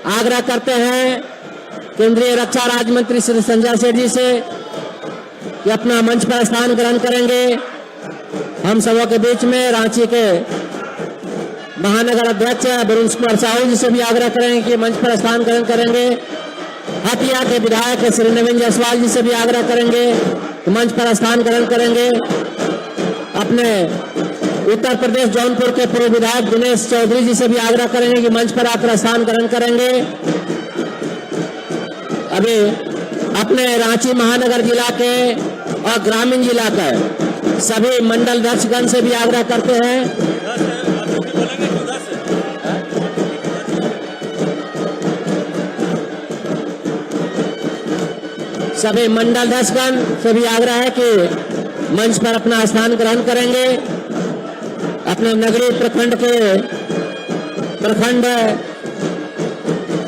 आग्रह करते हैं केंद्रीय रक्षा राज्य मंत्री श्री संजय सेठ जी से कि अपना मंच पर स्थान ग्रहण करेंगे। हम सबों के बीच में रांची के महानगर अध्यक्ष वरुण कुमार साहू जी से भी आग्रह करेंगे कि मंच पर स्थान ग्रहण करेंगे। हटिया के विधायक श्री नवीन जायसवाल जी से भी आग्रह करेंगे कि मंच पर स्थान ग्रहण करेंगे। अपने उत्तर प्रदेश जौनपुर के पूर्व विधायक दिनेश चौधरी जी से भी आग्रह करेंगे कि मंच पर आकर स्थान ग्रहण करेंगे। अभी अपने रांची महानगर जिला के और ग्रामीण जिला के सभी मंडल अध्यक्षगण से भी आग्रह करते हैं सभी मंडल अध्यक्षगण से भी आग्रह है कि मंच पर अपना स्थान ग्रहण करेंगे। अपने नगरीय प्रखंड के प्रखंड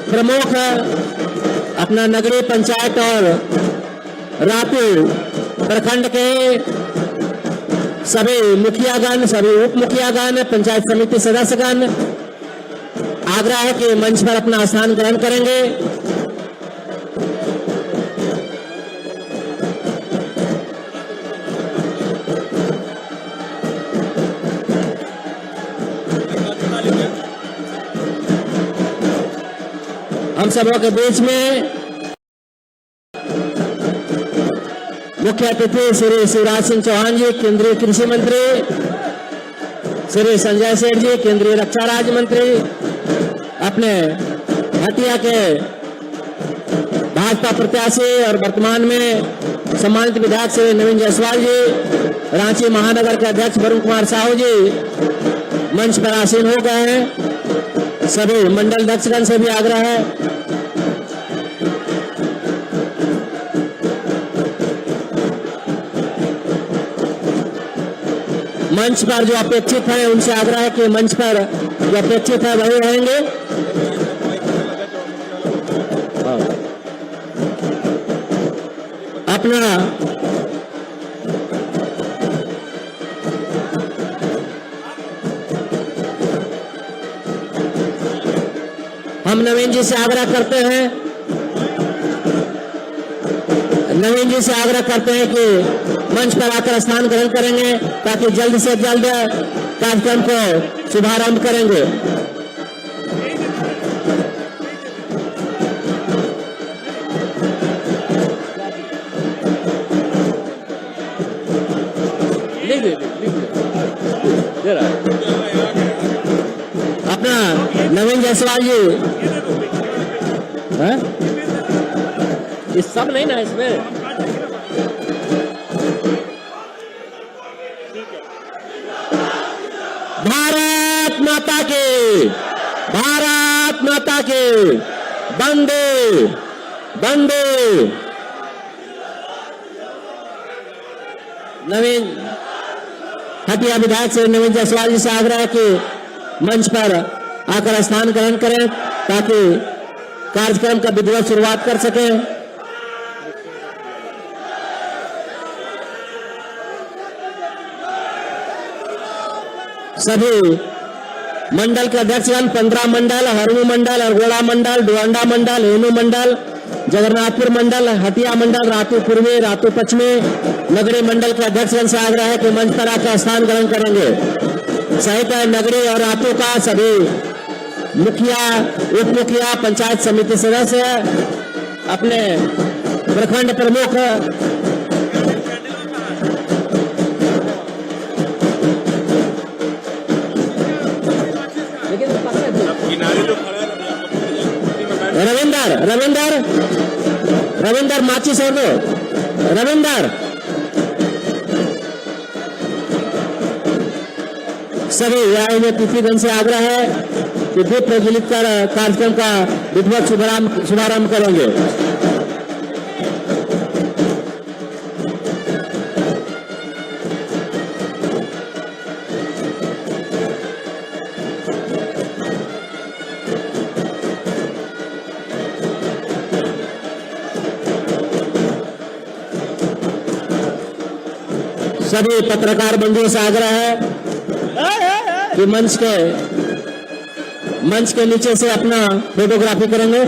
प्रमुख, अपना नगरीय पंचायत और रातू प्रखंड के सभी मुखियागण, सभी उप मुखियागण, पंचायत समिति सदस्यगण आग्रह है कि मंच पर अपना स्थान ग्रहण करेंगे। हम सबों के बीच में मुख्य अतिथि श्री शिवराज सिंह चौहान जी, केंद्रीय कृषि मंत्री, श्री संजय सेठ जी, केंद्रीय रक्षा राज्य मंत्री, अपने हटिया के भाजपा प्रत्याशी और वर्तमान में सम्मानित विधायक श्री नवीन जायसवाल जी, रांची महानगर के अध्यक्ष वरुण कुमार साहू जी मंच पर आसीन हो गए हैं। सभी मंडल अध्यक्षगण से भी आग्रह है मंच पर जो अपेक्षित है उनसे आग्रह है कि मंच पर जो अपेक्षित है वही रहेंगे। अपना हम नवीन जी से आग्रह करते हैं कि मंच पर आकर स्थान ग्रहण करेंगे ताकि जल्द से जल्द कार्यक्रम को शुभारंभ करेंगे। अपना नवीन जायसवाल जी, ये सब नहीं ना इसमें। भारत माता के, भारत माता के, वंदे वंदे। नवीन हटिया विधायक से नवीन जायसवाल जी से आग्रह है कि मंच पर आकर स्थान ग्रहण करें ताकि कार्यक्रम का विधिवत शुरुआत कर सके। सभी मंडल के अध्यक्षगण 15 मंडल, हरमू मंडल, अरगोड़ा मंडल, डुआंडा मंडल, हेनू मंडल, जगन्नाथपुर मंडल, हटिया मंडल, रातू पूर्वी, रातू पश्चिमी नगरीय मंडल के अध्यक्षगण से आग्रह है कि मंच पर आकर स्थान ग्रहण करेंगे। सहित नगरीय और रातू का सभी मुखिया, उप मुखिया, पंचायत समिति सदस्य, अपने प्रखंड प्रमुख, रविंदर माचिस और रविंदर सभी अतिथिगण से आग्रह है कि दीप प्रज्वलित कर कार्यक्रम का विधिवत शुभारंभ करेंगे। सभी पत्रकार बंधुओं से आग्रह है कि मंच के नीचे से अपना फोटोग्राफी करेंगे।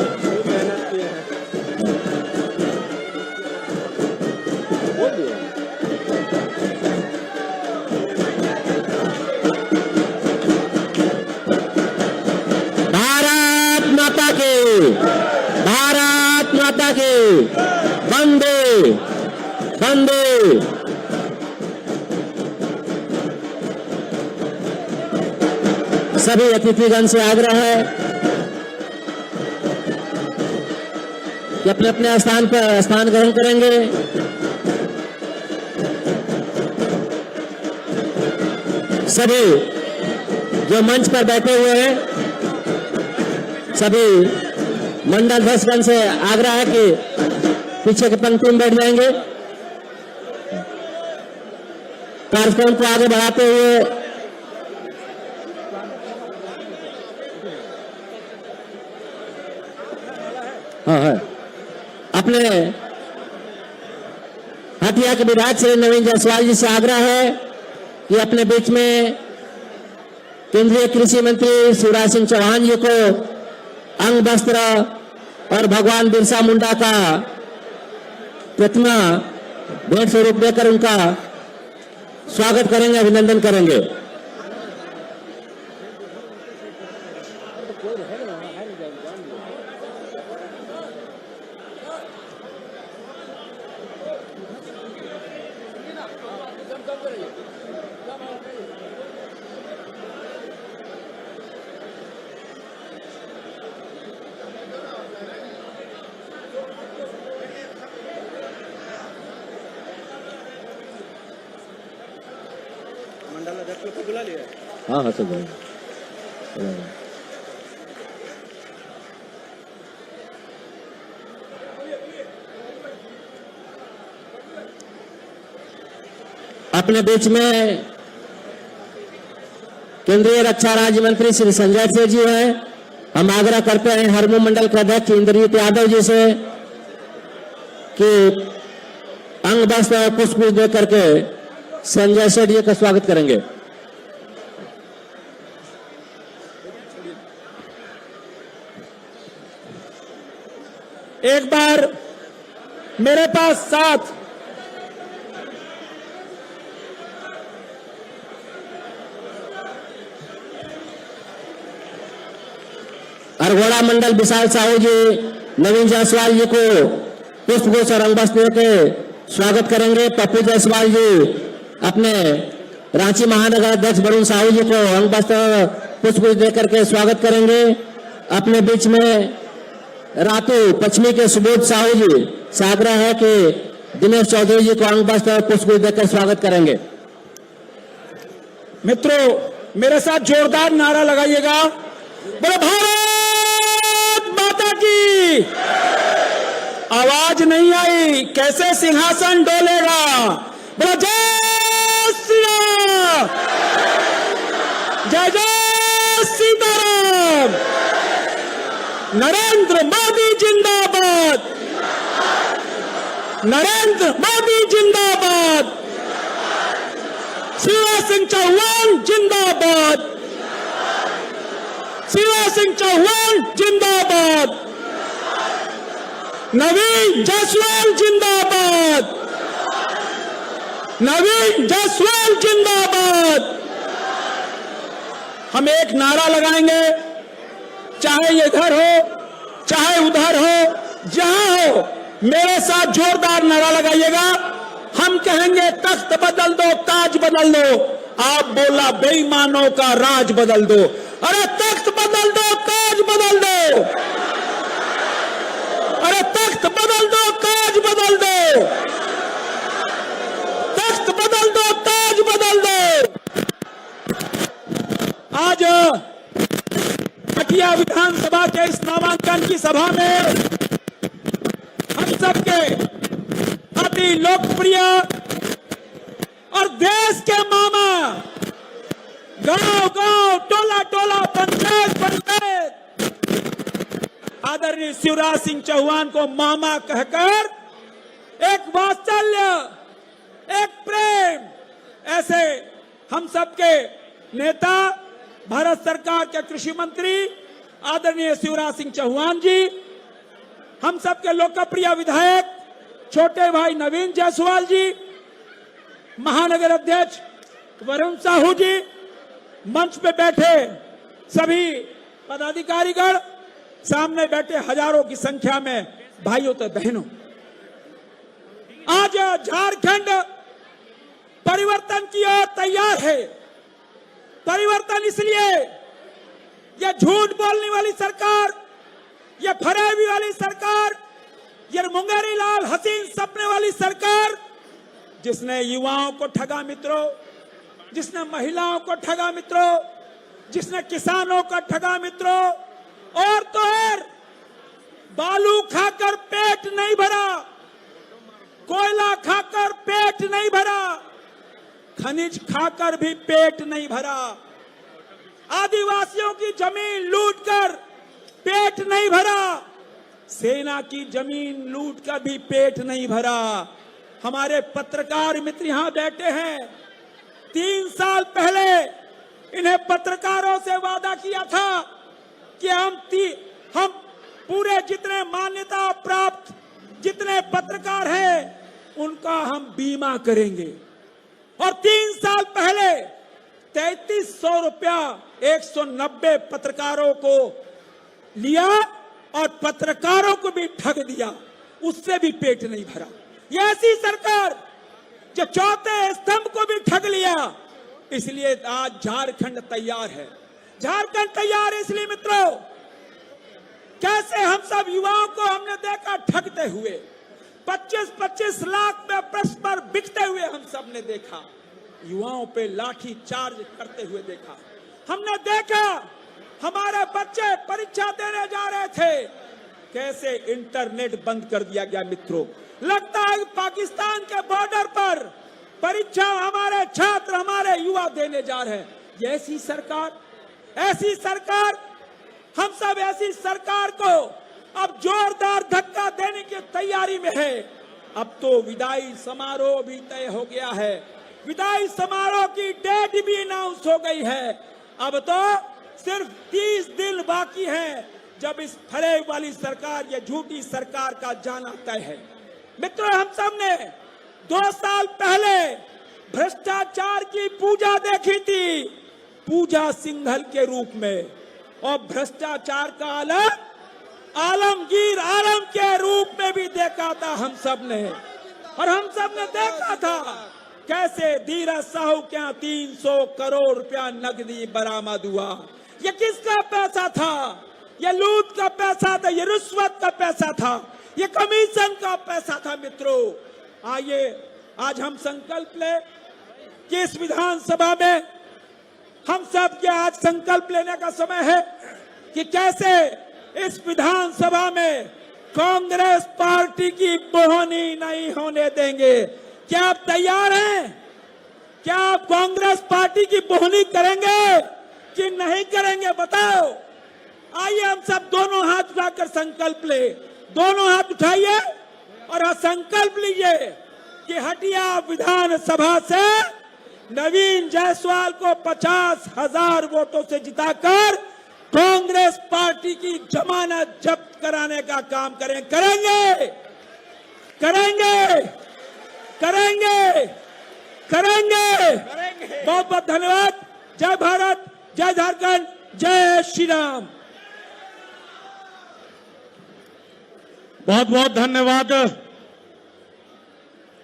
भारत माता की, भारत माता की, वंदे वंदे। सभी अतिथिगण से आग्रह है कि अपने अपने स्थान पर स्थान ग्रहण करेंगे। सभी जो मंच पर बैठे हुए हैं, सभी मंडल अध्यक्षगण से आग्रह है कि पीछे की पंक्ति में बैठ जाएंगे। कार्यक्रम को आगे बढ़ाते हुए अपने हटिया के विधायक श्री नवीन जायसवाल जी से आग्रह है कि अपने बीच में केंद्रीय कृषि मंत्री शिवराज सिंह चौहान जी को अंग वस्त्र और भगवान बिरसा मुंडा का प्रतिमा भेंट स्वरूप देकर उनका स्वागत करेंगे, अभिनंदन करेंगे। बुला लिया। हाँ हाँ सब अपने बीच में केंद्रीय रक्षा राज्य मंत्री श्री संजय सेठ जी हैं। हम आग्रह करते हैं हरमू मंडल के अध्यक्ष इंद्रजीत यादव जी से कि अंग वस्त्र और पुष्प दे करके संजय सेठ जी का स्वागत करेंगे। एक बार मेरे पास 7 अरगोड़ा मंडल विशाल साहू जी नवीन जायसवाल जी को पुष्पगुच्छ और अंग वस्त्र के स्वागत करेंगे। पप्पू जायसवाल जी अपने रांची महानगर अध्यक्ष वरुण साहू जी को अंग वस्त्र पुष्पगुच्छ देकर के स्वागत करेंगे। अपने बीच में रातू पश्चिमी के सुबोध साहू जी से आग्रह है कि दिनेश चौधरी जी को अंग वस्त्र और पुष्पगुच्छ देकर स्वागत करेंगे। मित्रों मेरे साथ जोरदार नारा लगाइएगा। बोलो भारत माता की। आवाज नहीं आई, कैसे सिंहासन डोलेगा। बोलो जय श्री राम, जय जय सीताराम। नरेंद्र मोदी जिंदाबाद, नरेंद्र मोदी जिंदाबाद। शिवराज सिंह चौहान जिंदाबाद, शिवराज सिंह चौहान जिंदाबाद। नवीन जायसवाल जिंदाबाद, नवीन जायसवाल जिंदाबाद। हम एक नारा लगाएंगे, चाहे ये इधर हो चाहे उधर हो, जहां हो मेरे साथ जोरदार नारा लगाइएगा। हम कहेंगे तख्त बदल दो, ताज बदल दो। आप बोला बेईमानों का राज बदल दो। अरे तख्त बदल दो, ताज बदल दो। अरे तख्त बदल दो, ताज बदल दो। तख्त बदल दो, ताज बदल दो। आज हटिया विधानसभा के इस नामांकन की सभा में हम सबके अति लोकप्रिय और देश के मामा, गांव गांव टोला टोला पंचायत पंचायत आदरणीय शिवराज सिंह चौहान को मामा कहकर एक वात्सल्य, एक प्रेम, ऐसे हम सबके नेता, भारत सरकार के कृषि मंत्री आदरणीय शिवराज सिंह चौहान जी, हम सबके लोकप्रिय विधायक छोटे भाई नवीन जायसवाल जी, महानगर अध्यक्ष वरुण साहू जी, मंच पे बैठे सभी पदाधिकारीगण, सामने बैठे हजारों की संख्या में भाइयों तो बहनों, आज झारखंड परिवर्तन की ओर तैयार है। परिवर्तन इसलिए, यह झूठ बोलने वाली सरकार, यह फरेबी वाली सरकार, यह मुंगेरी लाल हसीन सपने वाली सरकार, जिसने युवाओं को ठगा मित्रों, जिसने महिलाओं को ठगा मित्रों, जिसने किसानों को ठगा मित्रों, और तो और बालू खाकर पेट नहीं भरा, कोयला खाकर पेट नहीं भरा, खनिज खाकर भी पेट नहीं भरा, आदिवासियों की जमीन लूटकर पेट नहीं भरा, सेना की जमीन लूटकर भी पेट नहीं भरा। हमारे पत्रकार मित्र यहां बैठे हैं। 3 साल पहले इन्हें पत्रकारों से वादा किया था कि हम पूरे जितने मान्यता प्राप्त जितने पत्रकार हैं उनका हम बीमा करेंगे, और 3 साल पहले 3300 रुपया 190 पत्रकारों को लिया और पत्रकारों को भी ठग दिया, उससे भी पेट नहीं भरा। ये ऐसी सरकार जो चौथे स्तंभ को भी ठग लिया, इसलिए आज झारखंड तैयार है। झारखंड तैयार है इसलिए मित्रों, कैसे हम सब युवाओं को हमने देखा ठगते हुए, 25-25 लाख में प्रश्न पर बिकते हुए हम सब ने देखा, युवाओं पे लाठी चार्ज करते हुए देखा। हमने देखा हमारे बच्चे परीक्षा देने जा रहे थे, कैसे इंटरनेट बंद कर दिया गया मित्रों। लगता है पाकिस्तान के बॉर्डर पर परीक्षा हमारे छात्र हमारे युवा देने जा रहे हैं। ये ऐसी सरकार, हम सब ऐसी सरकार को अब जोरदार धक्का देने की तैयारी में है। अब तो विदाई समारोह भी तय हो गया है, विदाई समारोह की डेट भी अनाउंस हो गई है। अब तो सिर्फ 30 दिन बाकी है जब इस फरेब वाली सरकार, ये झूठी सरकार का जाना तय है। मित्रों, हम सब ने 2 साल पहले भ्रष्टाचार की पूजा देखी थी, पूजा सिंघल के रूप में, और भ्रष्टाचार का अलग आलमगीर आलम के रूप में भी देखा था हम सब ने। और हम सब ने देखा था कैसे धीरज साहू के यहाँ 300 करोड़ रुपया नकदी बरामद हुआ। ये किसका पैसा था? ये लूट का पैसा था, ये रिश्वत का पैसा था, ये कमीशन का पैसा था। मित्रों, आइए आज हम संकल्प ले कि इस विधानसभा में हम सब के आज संकल्प लेने का समय है कि कैसे इस विधानसभा में कांग्रेस पार्टी की बोहनी नहीं होने देंगे। क्या आप तैयार हैं? क्या आप कांग्रेस पार्टी की बोहनी करेंगे कि नहीं करेंगे? बताओ। आइए हम सब दोनों हाथ उठाकर संकल्प ले, दोनों हाथ उठाइए और संकल्प लीजिए कि हटिया विधानसभा से नवीन जायसवाल को 50,000 वोटों से जिताकर कांग्रेस पार्टी की जमानत जब्त कराने का काम करेंगे। बहुत बहुत धन्यवाद। जय भारत, जय झारखंड, जय श्री राम। बहुत बहुत धन्यवाद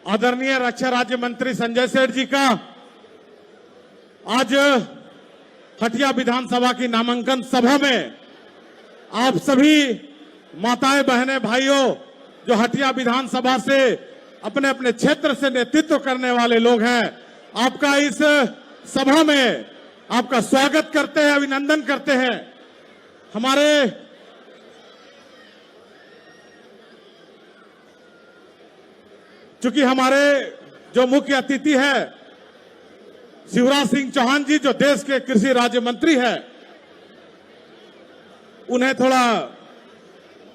आदरणीय रक्षा राज्य मंत्री संजय सेठ जी का। आज हटिया विधानसभा की नामांकन सभा में आप सभी माताएं बहनें भाइयों जो हटिया विधानसभा से अपने अपने क्षेत्र से नेतृत्व करने वाले लोग हैं, आपका इस सभा में आपका स्वागत करते हैं, अभिनंदन करते हैं। हमारे चूंकि हमारे जो मुख्य अतिथि है शिवराज सिंह चौहान जी, जो देश के कृषि राज्य मंत्री है, उन्हें थोड़ा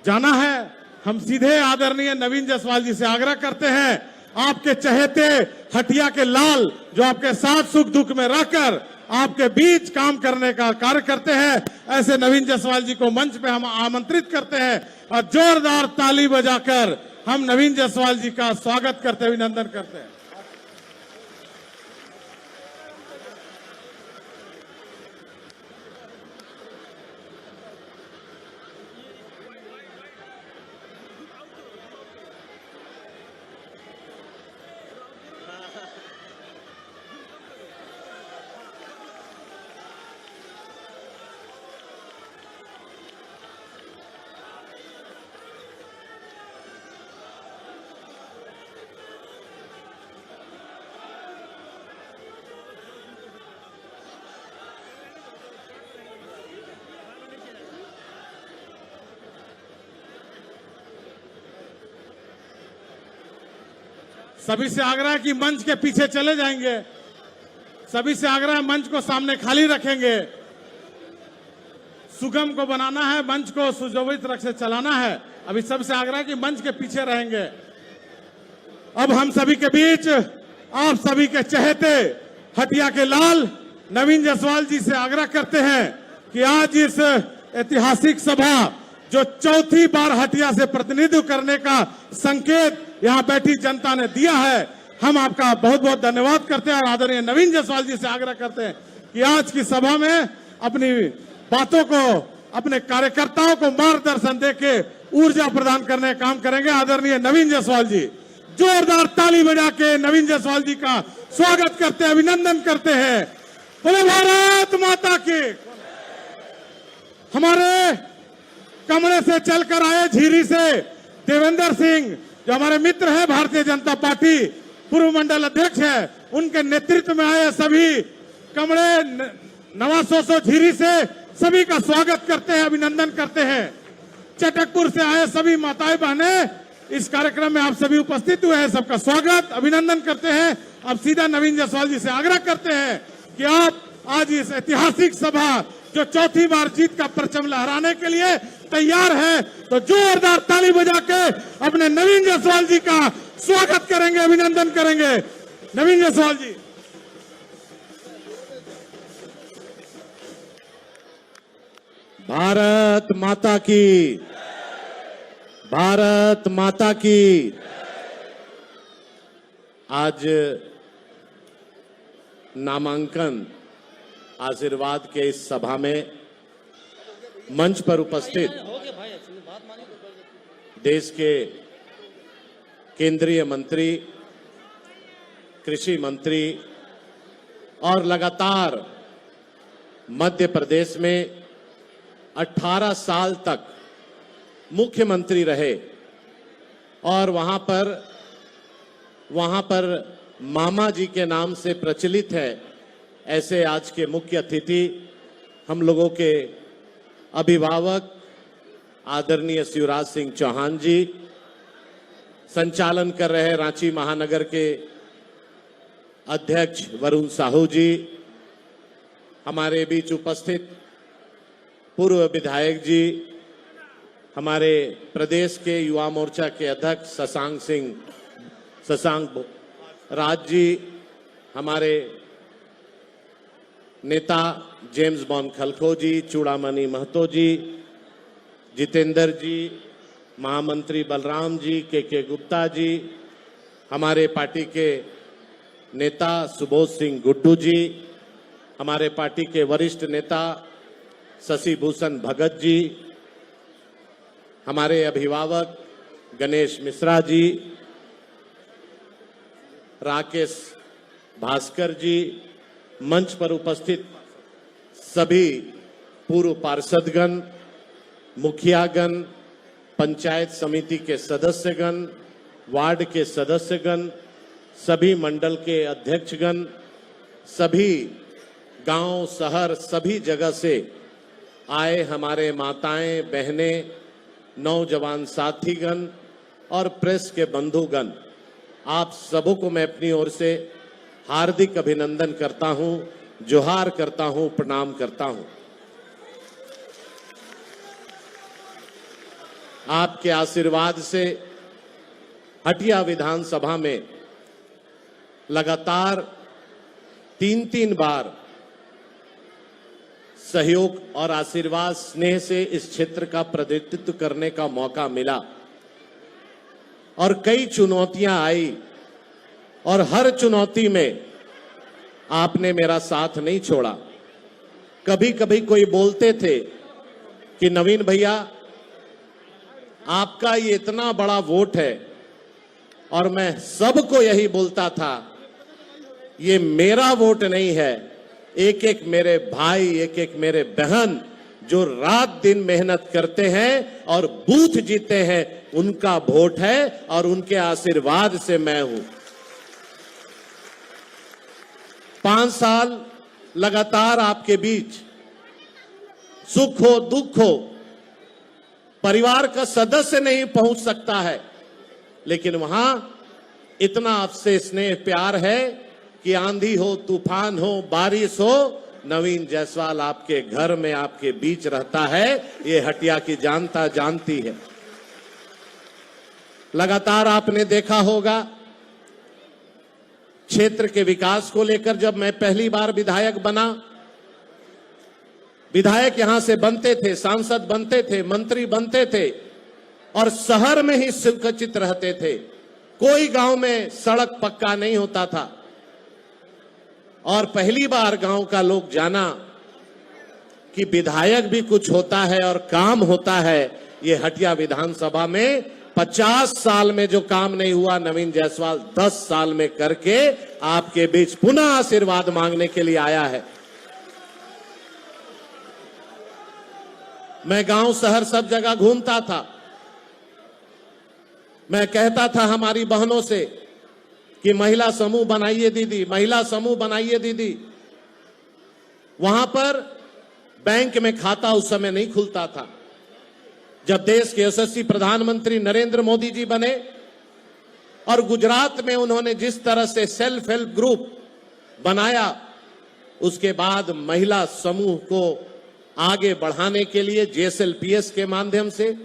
जाना है। हम सीधे आदरणीय नवीन जायसवाल जी से आग्रह करते हैं, आपके चहेते हटिया के लाल जो आपके साथ सुख दुख में रहकर आपके बीच काम करने का कार्य करते हैं। ऐसे नवीन जायसवाल जी को मंच पे हम आमंत्रित करते हैं और जोरदार ताली बजाकर हम नवीन जायसवाल जी का स्वागत करते हैं, अभिनंदन करते हैं। सभी से आग्रह है कि मंच के पीछे चले जाएंगे। सभी से आग्रह है मंच को सामने खाली रखेंगे। सुगम को बनाना है, मंच को सुशोभित रख से चलाना है। अभी सबसे आग्रह है कि मंच के पीछे रहेंगे। अब हम सभी के बीच आप सभी के चहेते हटिया के लाल नवीन जायसवाल जी से आग्रह करते हैं कि आज इस ऐतिहासिक सभा जो चौथी बार हटिया से प्रतिनिधित्व करने का संकेत यहाँ बैठी जनता ने दिया है, हम आपका बहुत बहुत धन्यवाद करते हैं और आदरणीय नवीन जायसवाल जी से आग्रह करते हैं कि आज की सभा में अपनी बातों को, अपने कार्यकर्ताओं को मार्गदर्शन देके ऊर्जा प्रदान करने का काम करेंगे। आदरणीय नवीन जायसवाल जी, जोरदार ताली बजा के नवीन जायसवाल जी का स्वागत करते हैं, अभिनंदन करते हैं। बोले भारत माता की। हमारे कमरे से चलकर आए झीरी से देवेंद्र सिंह जो हमारे मित्र हैं, भारतीय जनता पार्टी पूर्व मंडल अध्यक्ष है, उनके नेतृत्व में आए सभी कमरे नवासोसो झीरी से सभी का स्वागत करते हैं, अभिनंदन करते हैं। चटकपुर से आए सभी माताएं बहनें इस कार्यक्रम में आप सभी उपस्थित हुए हैं, सबका स्वागत अभिनंदन करते हैं। अब सीधा नवीन जायसवाल जी से आग्रह करते हैं कि आप आज इस ऐतिहासिक सभा जो चौथी बार जीत का परचम लहराने के लिए तैयार है, तो जोरदार ताली बजा के अपने नवीन जायसवाल जी का स्वागत करेंगे, अभिनंदन करेंगे। नवीन जायसवाल जी। भारत माता की, भारत माता की। आज नामांकन आशीर्वाद के इस सभा में मंच पर उपस्थित देश के केंद्रीय मंत्री, कृषि मंत्री और लगातार मध्य प्रदेश में 18 साल तक मुख्यमंत्री रहे और वहां पर मामा जी के नाम से प्रचलित है, ऐसे आज के मुख्य अतिथि हम लोगों के अभिभावक आदरणीय शिवराज सिंह चौहान जी, संचालन कर रहे रांची महानगर के अध्यक्ष वरुण साहू जी, हमारे बीच उपस्थित पूर्व विधायक जी, हमारे प्रदेश के युवा मोर्चा के अध्यक्ष शशांक राज जी, हमारे नेता जेम्स बॉन खलखो जी, चूड़ामणि महतो जी, जितेंद्र जी, महामंत्री बलराम जी, के गुप्ता जी, हमारे पार्टी के नेता सुबोध सिंह गुड्डू जी, हमारे पार्टी के वरिष्ठ नेता शशि भूषण भगत जी, हमारे अभिभावक गणेश मिश्रा जी, राकेश भास्कर जी, मंच पर उपस्थित सभी पूर्व पार्षदगण, मुखियागण, पंचायत समिति के सदस्यगण, वार्ड के सदस्यगण, सभी मंडल के अध्यक्षगण, सभी गांव शहर सभी जगह से आए हमारे माताएं बहनें, नौजवान साथीगण और प्रेस के बंधुगण, आप सबों को मैं अपनी ओर से हार्दिक अभिनंदन करता हूं, जोहार करता हूं, प्रणाम करता हूं। आपके आशीर्वाद से हटिया विधानसभा में लगातार 3-3 बार सहयोग और आशीर्वाद स्नेह से इस क्षेत्र का प्रतिनिधित्व करने का मौका मिला और कई चुनौतियां आई और हर चुनौती में आपने मेरा साथ नहीं छोड़ा। कभी कभी कोई बोलते थे कि नवीन भैया आपका ये इतना बड़ा वोट है, और मैं सबको यही बोलता था ये मेरा वोट नहीं है, एक एक मेरे भाई, एक एक मेरे बहन जो रात दिन मेहनत करते हैं और बूथ जीते हैं उनका वोट है और उनके आशीर्वाद से मैं हूं। 5 साल लगातार आपके बीच, सुख हो दुख हो, परिवार का सदस्य नहीं पहुंच सकता है, लेकिन वहां इतना आपसे स्नेह प्यार है कि आंधी हो, तूफान हो, बारिश हो, नवीन जायसवाल आपके घर में आपके बीच रहता है। ये हटिया की जानता जानती है। लगातार आपने देखा होगा क्षेत्र के विकास को लेकर, जब मैं पहली बार विधायक बना, विधायक यहां से बनते थे, सांसद बनते थे, मंत्री बनते थे और शहर में ही संकुचित रहते थे। कोई गांव में सड़क पक्का नहीं होता था और पहली बार गांव का लोग जाना कि विधायक भी कुछ होता है और काम होता है। ये हटिया विधानसभा में 50 साल में जो काम नहीं हुआ, नवीन जायसवाल 10 साल में करके आपके बीच पुनः आशीर्वाद मांगने के लिए आया है। मैं गांव शहर सब जगह घूमता था। मैं कहता था हमारी बहनों से कि महिला समूह बनाइए दीदी, महिला समूह बनाइए दीदी। वहां पर बैंक में खाता उस समय नहीं खुलता था। जब देश के यशस्वी प्रधानमंत्री नरेंद्र मोदी जी बने और गुजरात में उन्होंने जिस तरह से सेल्फ हेल्प ग्रुप बनाया, उसके बाद महिला समूह को आगे बढ़ाने के लिए JSLPS के माध्यम से,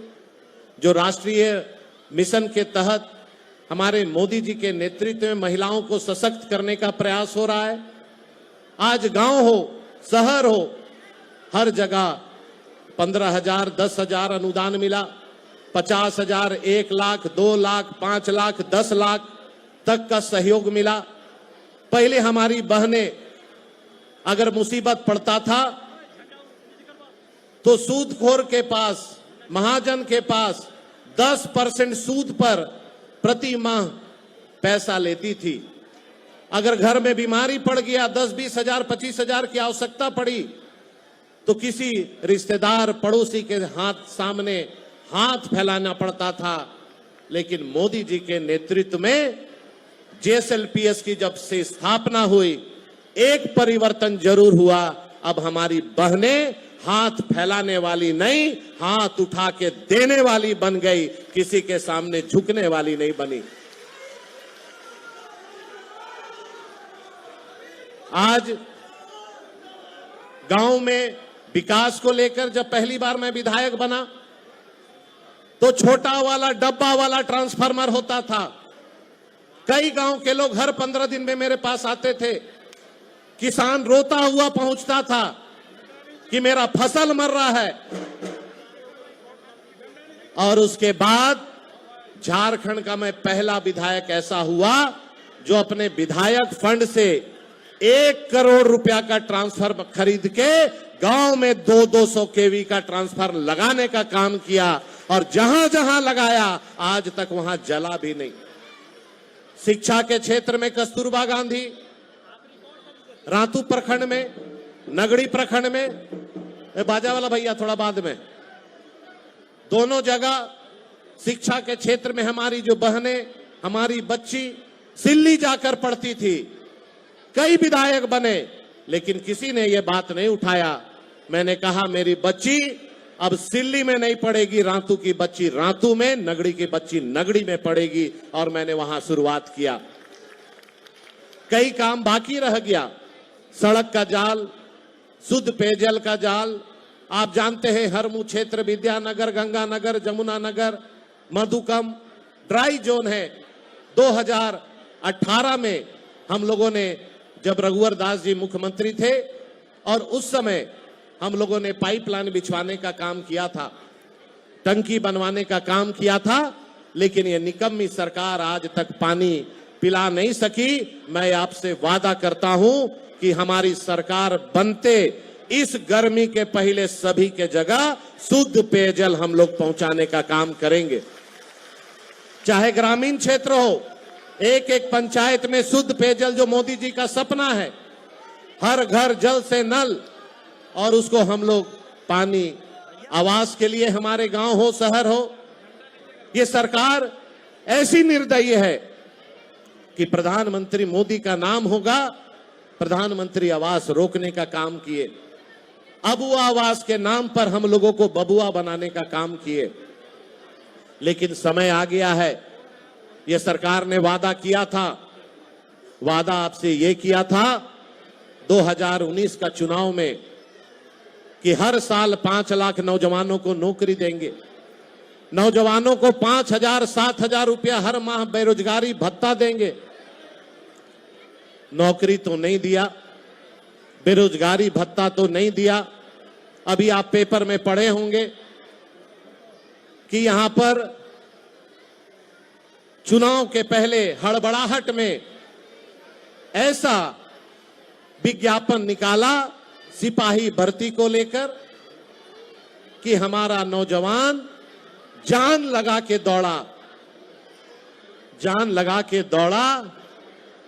जो राष्ट्रीय मिशन के तहत हमारे मोदी जी के नेतृत्व में महिलाओं को सशक्त करने का प्रयास हो रहा है। आज गांव हो, शहर हो, हर जगह 15,000, 10,000 अनुदान मिला, 50,000, 1 लाख, 2 लाख, 5 लाख, 10 लाख तक का सहयोग मिला। पहले हमारी बहनें अगर मुसीबत पड़ता था तो सूदखोर के पास, महाजन के पास 10% सूद पर प्रति माह पैसा लेती थी। अगर घर में बीमारी पड़ गया, 10-20 हजार, 25 हजार की आवश्यकता पड़ी तो किसी रिश्तेदार, पड़ोसी के सामने हाथ फैलाना पड़ता था। लेकिन मोदी जी के नेतृत्व में JSLPS की जब से स्थापना हुई, एक परिवर्तन जरूर हुआ। अब हमारी बहनें हाथ फैलाने वाली नहीं, हाथ उठा के देने वाली बन गई, किसी के सामने झुकने वाली नहीं बनी। आज गांव में विकास को लेकर जब पहली बार मैं विधायक बना तो छोटा वाला डब्बा वाला ट्रांसफार्मर होता था। कई गांव के लोग हर 15 दिन में मेरे पास आते थे। किसान रोता हुआ पहुंचता था कि मेरा फसल मर रहा है। और उसके बाद झारखंड का मैं पहला विधायक ऐसा हुआ जो अपने विधायक फंड से 1 करोड़ रुपया का ट्रांसफर खरीद के गांव में 200 केवी का ट्रांसफर लगाने का काम किया और जहां जहां लगाया आज तक वहां जला भी नहीं। शिक्षा के क्षेत्र में कस्तूरबा गांधी, रातू प्रखंड में, नगड़ी प्रखंड में, बाजा वाला भैया थोड़ा बाद में, दोनों जगह शिक्षा के क्षेत्र में हमारी जो बहनें, हमारी बच्ची सिल्ली जाकर पढ़ती थी। कई विधायक बने लेकिन किसी ने यह बात नहीं उठाया। मैंने कहा मेरी बच्ची अब सिल्ली में नहीं पढ़ेगी, रातू की बच्ची रातू में, नगड़ी की बच्ची नगड़ी में पढ़ेगी। और मैंने वहां शुरुआत किया। कई काम बाकी रह गया। सड़क का जाल, शुद्ध पेयजल का जाल, आप जानते हैं हरमू क्षेत्र, विद्यानगर, गंगानगर, जमुना नगर, मधुकम ड्राई जोन है। 2018 में हम लोगों ने, जब रघुवर दास जी मुख्यमंत्री थे और उस समय हम लोगों ने पाइपलाइन बिछवाने का काम किया था, टंकी बनवाने का काम किया था, लेकिन ये निकम्मी सरकार आज तक पानी पिला नहीं सकी। मैं आपसे वादा करता हूं कि हमारी सरकार बनते इस गर्मी के पहले सभी के जगह शुद्ध पेयजल हम लोग पहुंचाने का काम करेंगे। चाहे ग्रामीण क्षेत्र हो, एक एक पंचायत में शुद्ध पेयजल जो मोदी जी का सपना है, हर घर जल से नल, और उसको हम लोग पानी आवास के लिए हमारे गांव हो शहर हो। ये सरकार ऐसी निर्दयी है कि प्रधानमंत्री मोदी का नाम होगा, प्रधानमंत्री आवास रोकने का काम किए, अबुआ आवास के नाम पर हम लोगों को बबुआ बनाने का काम किए। लेकिन समय आ गया है, यह सरकार ने वादा किया था, वादा आपसे यह किया था 2019 का चुनाव में कि हर साल 5 लाख नौजवानों को नौकरी देंगे, नौजवानों को 5,000 7,000 रुपया हर माह बेरोजगारी भत्ता देंगे। नौकरी तो नहीं दिया, बेरोजगारी भत्ता तो नहीं दिया। अभी आप पेपर में पढ़े होंगे कि यहां पर चुनाव के पहले हड़बड़ाहट में ऐसा विज्ञापन निकाला सिपाही भर्ती को लेकर कि हमारा नौजवान जान लगा के दौड़ा, जान लगा के दौड़ा,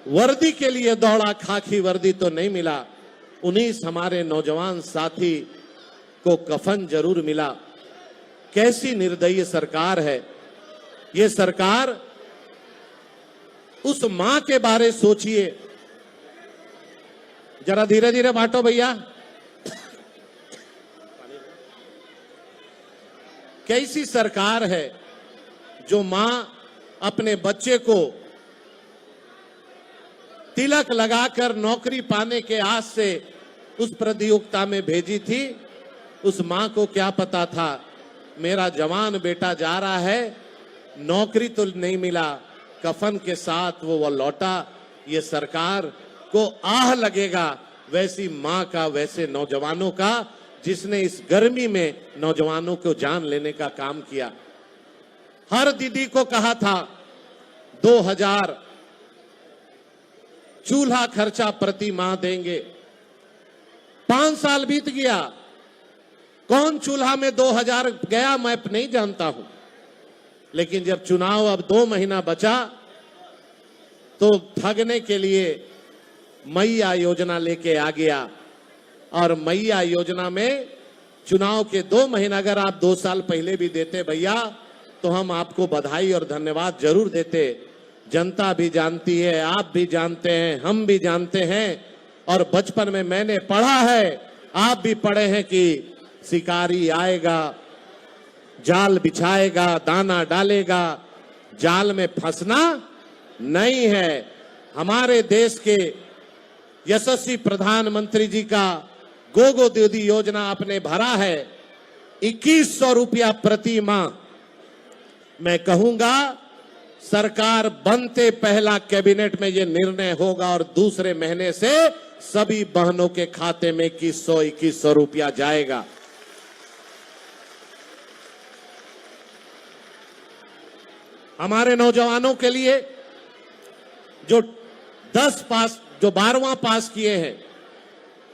वर्दी के लिए दौड़ा, खाकी वर्दी तो नहीं मिला। 19 हमारे नौजवान साथी को कफन जरूर मिला। कैसी निर्दयी सरकार है ये सरकार। उस मां के बारे सोचिए, जरा धीरे धीरे बांटो भैया। कैसी सरकार है जो मां अपने बच्चे को तिलक लगाकर नौकरी पाने के आस से उस प्रतियोगिता में भेजी थी। उस मां को क्या पता था मेरा जवान बेटा जा रहा है, नौकरी तो नहीं मिला, कफन के साथ वो लौटा। ये सरकार को आह लगेगा वैसी मां का, वैसे नौजवानों का जिसने इस गर्मी में नौजवानों को जान लेने का काम किया। हर दीदी को कहा था 2000 चूल्हा खर्चा प्रति माह देंगे। 5 साल बीत गया, कौन चूल्हा में 2000 गया मैं नहीं जानता हूं। लेकिन जब चुनाव अब 2 महीना बचा तो ठगने के लिए मैया योजना लेके आ गया। और मैया योजना में चुनाव के 2 महीना अगर आप 2 साल पहले भी देते भैया तो हम आपको बधाई और धन्यवाद जरूर देते। जनता भी जानती है, आप भी जानते हैं, हम भी जानते हैं। और बचपन में मैंने पढ़ा है, आप भी पढ़े हैं कि शिकारी आएगा, जाल बिछाएगा, दाना डालेगा, जाल में फंसना नहीं है। हमारे देश के यशस्वी प्रधानमंत्री जी का गोगो दीदी योजना आपने भरा है 2100 रुपया प्रति माह। मैं कहूंगा सरकार बनते पहला कैबिनेट में यह निर्णय होगा और दूसरे महीने से सभी बहनों के खाते में 2100 रुपया जाएगा। हमारे नौजवानों के लिए जो 12वां पास किए हैं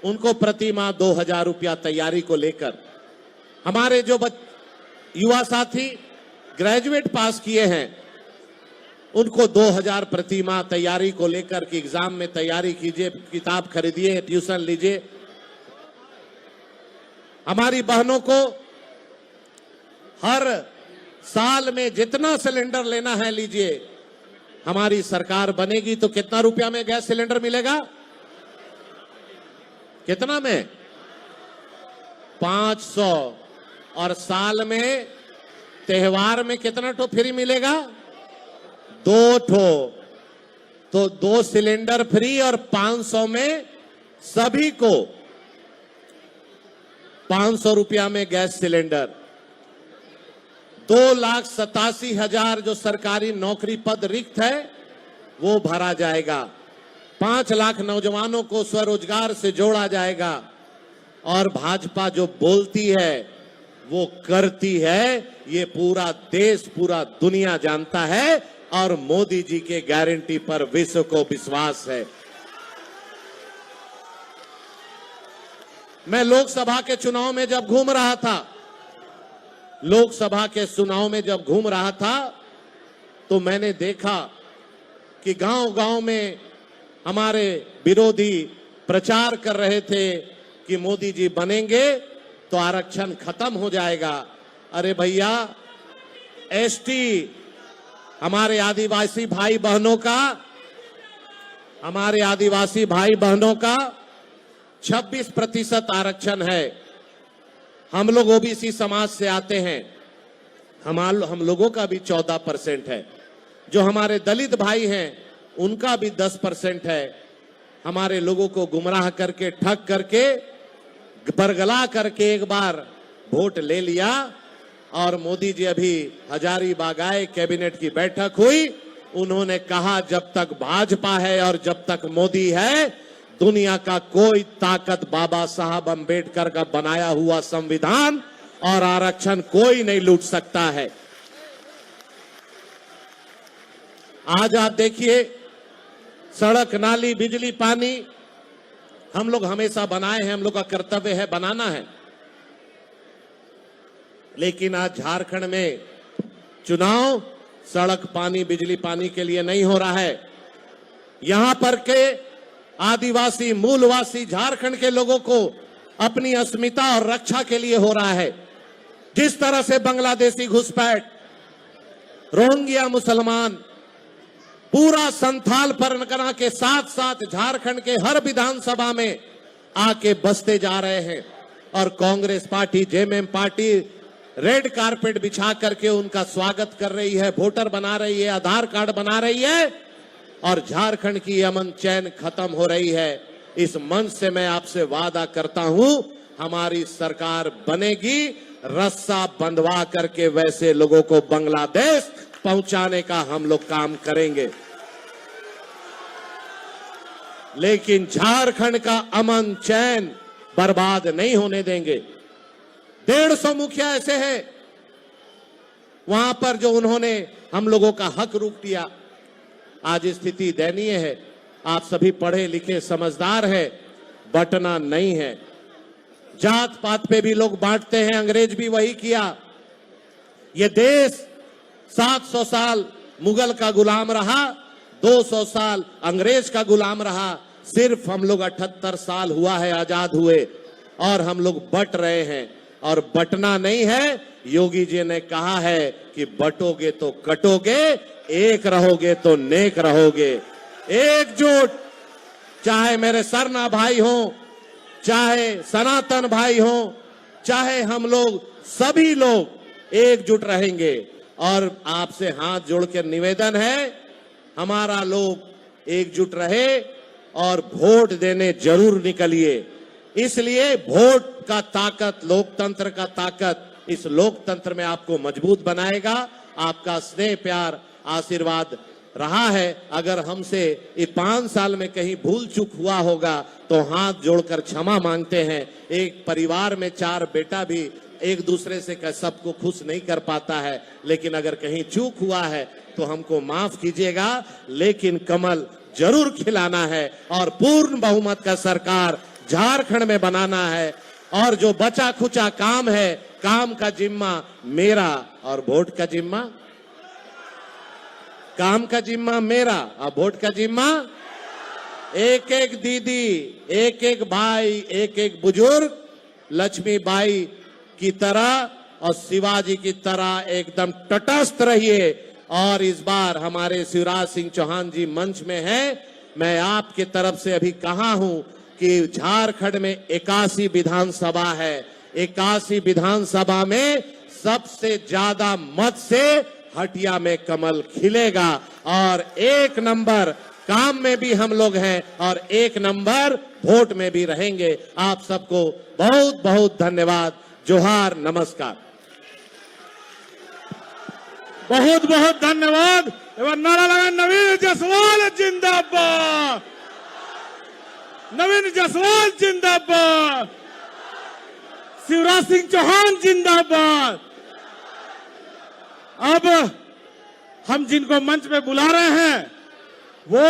उनको प्रति माह 2000 रुपया तैयारी को लेकर, हमारे जो युवा साथी ग्रेजुएट पास किए हैं उनको 2000 प्रति माह तैयारी को लेकर कि एग्जाम में तैयारी कीजिए, किताब खरीदिए, ट्यूशन लीजिए। हमारी बहनों को हर साल में जितना सिलेंडर लेना है लीजिए। हमारी सरकार बनेगी तो कितना रुपया में गैस सिलेंडर मिलेगा? कितना में? 500। और साल में त्योहार में कितना ठो फ्री मिलेगा? 2 ठो। तो 2 सिलेंडर फ्री और 500 में सभी को 500 रुपया में गैस सिलेंडर। 2,87,000 जो सरकारी नौकरी पद रिक्त है वो भरा जाएगा। 5 लाख नौजवानों को स्वरोजगार से जोड़ा जाएगा। और भाजपा जो बोलती है वो करती है, ये पूरा देश, पूरा दुनिया जानता है और मोदी जी के गारंटी पर विश्व को विश्वास है। मैं लोकसभा के चुनाव में जब घूम रहा था, लोकसभा के चुनाव में जब घूम रहा था तो मैंने देखा कि गांव-गांव में हमारे विरोधी प्रचार कर रहे थे कि मोदी जी बनेंगे तो आरक्षण खत्म हो जाएगा। अरे भैया, एसटी हमारे आदिवासी भाई बहनों का 26% आरक्षण है। हम लोग ओबीसी समाज से आते हैं, हम लोगों का भी 14% है। जो हमारे दलित भाई हैं उनका भी 10% है। हमारे लोगों को गुमराह करके, ठग करके, बरगला करके एक बार वोट ले लिया और मोदी जी अभी हजारीबाग आए, कैबिनेट की बैठक हुई, उन्होंने कहा जब तक भाजपा है और जब तक मोदी है, दुनिया का कोई ताकत बाबा साहब अंबेडकर का बनाया हुआ संविधान और आरक्षण कोई नहीं लूट सकता है। आज आप देखिए, सड़क, नाली, बिजली, पानी हम लोग हमेशा बनाए हैं, हम लोग का कर्तव्य है, बनाना है। लेकिन आज झारखंड में चुनाव सड़क, पानी, बिजली, पानी के लिए नहीं हो रहा है। यहां पर के आदिवासी, मूलवासी झारखंड के लोगों को अपनी अस्मिता और रक्षा के लिए हो रहा है। जिस तरह से बांग्लादेशी घुसपैठ, रोहिंग्या मुसलमान, पूरा संथाल परगना के साथ साथ झारखंड के हर विधानसभा में आके बसते जा रहे हैं और Congress party, JMM party red carpet बिछा करके उनका स्वागत कर रही है, वोटर बना रही है, आधार कार्ड बना रही है और झारखंड की अमन चैन खत्म हो रही है। इस मंच से मैं आपसे वादा करता हूं, हमारी सरकार बनेगी, रस्सा बंधवा करके वैसे लोगों को बांग्लादेश पहुंचाने का हम लोग काम करेंगे। लेकिन झारखंड का अमन चैन बर्बाद नहीं होने देंगे। 150 मुखिया ऐसे हैं वहां पर जो उन्होंने हम लोगों का हक रोक दिया। आज स्थिति दयनीय है। आप सभी पढ़े लिखे समझदार हैं, बंटना नहीं है। जात पात पे भी लोग बांटते हैं, अंग्रेज भी वही किया। ये देश 700 साल मुगल का गुलाम रहा, 200 साल अंग्रेज का गुलाम रहा। सिर्फ हम लोग 78 साल हुआ है आजाद हुए और हम लोग बट रहे हैं और बटना नहीं है। योगी जी ने कहा है कि बटोगे तो कटोगे, एक रहोगे तो नेक रहोगे। एकजुट, चाहे मेरे सरना भाई हो, चाहे सनातन भाई हो, चाहे हम लोग, सभी लोग एकजुट रहेंगे। और आपसे हाथ जोड़ के निवेदन है, हमारा लोग एकजुट रहे और वोट देने जरूर निकलिए। इसलिए वोट का ताकत, लोकतंत्र का ताकत इस लोकतंत्र में आपको मजबूत बनाएगा। आपका स्नेह, प्यार, आशीर्वाद रहा है। अगर हमसे ये 5 साल में कहीं भूल चूक हुआ होगा तो हाथ जोड़कर क्षमा मांगते हैं। एक परिवार में 4 बेटा भी एक दूसरे से सबको खुश नहीं कर पाता है, लेकिन अगर कहीं चूक हुआ है तो हमको माफ कीजिएगा। लेकिन कमल जरूर खिलाना है और पूर्ण बहुमत का सरकार झारखंड में बनाना है। और जो बचा खुचा काम है, काम का जिम्मा मेरा और वोट का जिम्मा, काम का जिम्मा मेरा और वोट का जिम्मा एक एक दीदी, एक एक भाई, एक एक बुजुर्ग लक्ष्मीबाई की तरह और शिवाजी की तरह एकदम तटस्थ रहिए। और इस बार हमारे शिवराज सिंह चौहान जी मंच में हैं। मैं आपके तरफ से अभी कहा हूं कि झारखंड में 81 विधानसभा है। 81 विधानसभा में सबसे ज्यादा मत से हटिया में कमल खिलेगा और 1 नंबर काम में भी हम लोग हैं और 1 नंबर वोट में भी रहेंगे। आप सबको बहुत बहुत धन्यवाद। जोहार, नमस्कार। बहुत बहुत धन्यवाद। एवं नारा लगा, नवीन जायसवाल जिंदाबाद, नवीन जायसवाल जिंदाबाद। शिवराज सिंह चौहान जिंदाबाद। अब हम जिनको मंच पे बुला रहे हैं वो